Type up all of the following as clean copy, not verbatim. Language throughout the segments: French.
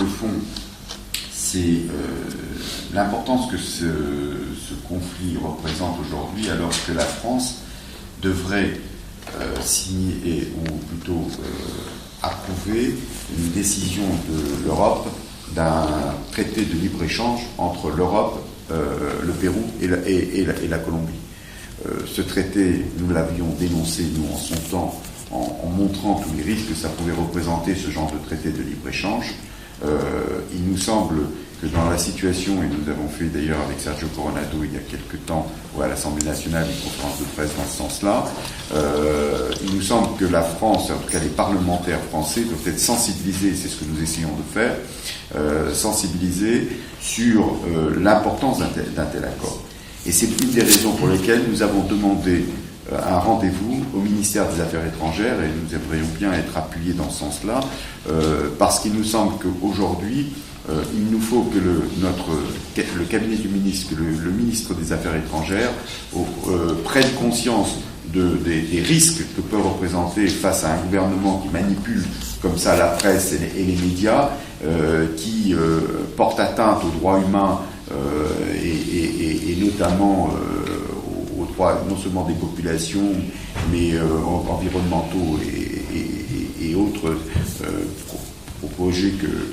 le fond, c'est l'importance que ce conflit représente aujourd'hui, alors que la France devrait signer, ou plutôt approuver une décision de l'Europe d'un traité de libre-échange entre l'Europe, le Pérou et la Colombie. Ce traité, nous l'avions dénoncé, nous, en son temps, en montrant tous les risques que ça pouvait représenter, ce genre de traité de libre-échange. Il nous semble que dans la situation, et nous avons fait d'ailleurs avec Sergio Coronado il y a quelque temps, ou à l'Assemblée nationale, une conférence de presse dans ce sens-là, il nous semble que la France, en tout cas les parlementaires français, doivent être sensibilisés, c'est ce que nous essayons de faire, sensibilisés sur l'importance d'un tel accord. Et c'est une des raisons pour lesquelles nous avons demandé un rendez-vous au ministère des Affaires étrangères, et nous aimerions bien être appuyés dans ce sens-là, parce qu'il nous semble qu'aujourd'hui, il nous faut que le cabinet du ministre, que le ministre des Affaires étrangères prenne conscience des risques que peut représenter face à un gouvernement qui manipule comme ça la presse et les médias, qui porte atteinte aux droits humains et notamment aux droits non seulement des populations, mais environnementaux et autres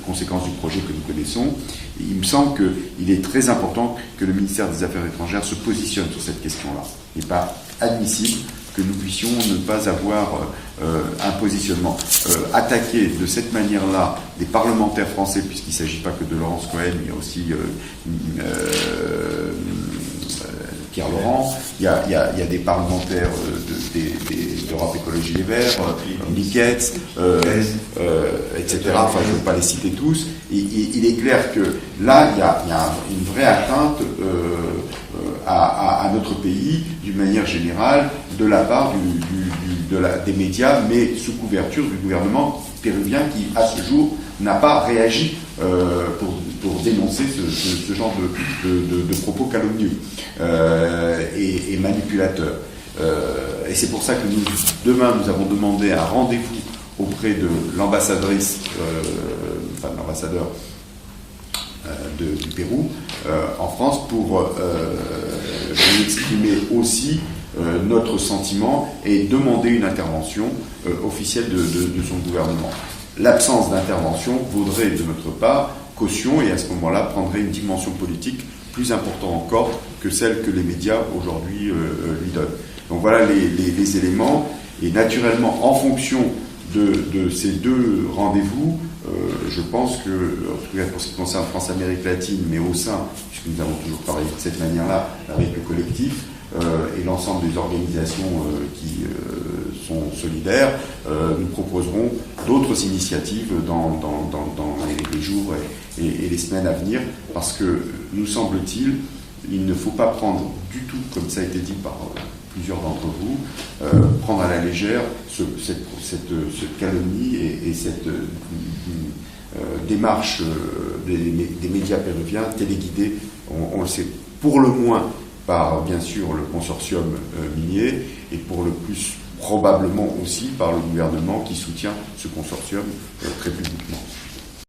conséquences du projet que nous connaissons. Il me semble qu'il est très important que le ministère des Affaires étrangères se positionne sur cette question-là. Il n'est pas admissible que nous puissions ne pas avoir un positionnement. Attaquer de cette manière-là des parlementaires français, puisqu'il ne s'agit pas que de Laurence Cohen, il y a aussi Pierre Laurent, il y a des parlementaires d'Europe Écologie Les Verts, Niquette, etc. Enfin, je ne veux pas les citer tous. Il est clair que là, il y a une vraie atteinte à notre pays, d'une manière générale, de la part des médias, mais sous couverture du gouvernement péruvien qui, à ce jour, n'a pas réagi pour dénoncer ce genre de propos calomnieux et manipulateurs. Et c'est pour ça que demain, nous avons demandé un rendez-vous auprès de l'ambassadrice, de l'ambassadeur du Pérou en France pour lui exprimer aussi notre sentiment et demander une intervention officielle de son gouvernement. L'absence d'intervention vaudrait de notre part caution et à ce moment-là prendrait une dimension politique plus importante encore que celle que les médias aujourd'hui lui donnent. Donc voilà les éléments, et naturellement en fonction de ces deux rendez-vous, je pense que, en tout cas pour ce qui concerne France-Amérique latine, mais au sein, puisque nous avons toujours travaillé de cette manière-là avec le collectif, et l'ensemble des organisations qui sont solidaires, nous proposerons d'autres initiatives dans les jours et les semaines à venir, parce que, nous semble-t-il, il ne faut pas prendre du tout, comme ça a été dit par plusieurs d'entre vous, prendre à la légère cette calomnie et cette démarche des médias péruviens téléguidés, on le sait, pour le moins par, bien sûr, le consortium minier, et pour le plus probablement aussi par le gouvernement qui soutient ce consortium très publiquement.